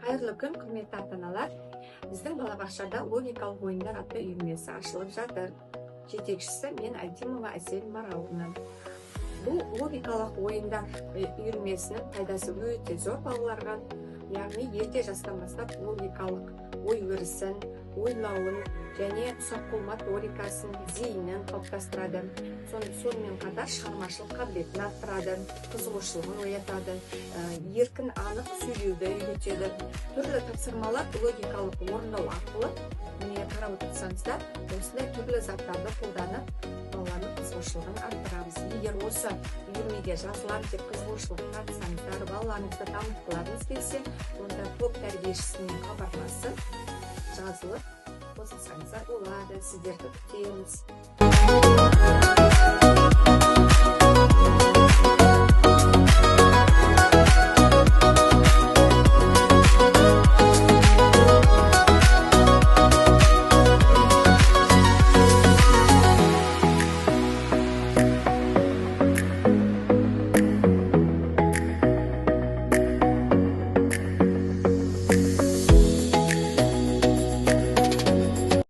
Қайырлы күн, құрметті ата-аналар. Біздің балабақшада логикалық ойындар атты үйірмесі ашылып жатыр. Жетекшісі мен Айтимова Асель Мараловна. Бұл логикалық ойындар үйірмесінің пайдасы өте зор балаларға. Яғни ерте жастан бастап логикалық ой өрісін, ойлауын және ұсақ моторикасын, зейінін қалыптастырады. Сонымен қатар шығармашылық қабілетін арттырады, қызығушылығын оятады, еркін анық сөйлеуді үйретеді. Түрлі тапсырмалар логикалық орындау арқылы, міне қарап отырсаңыздар, осындай түрлі заттарды қолданып, балалардың қызығушылығын арттырамыз. Егер осы үйірмеге жазылам деп қызығушылық танытсаңыздар, балаларыңызды дамытқыларыңыз келсе, онда топ тәрбиешісімен хабарласып, жазылып қосылсаңыздар болады. Сіздерді күтеміз.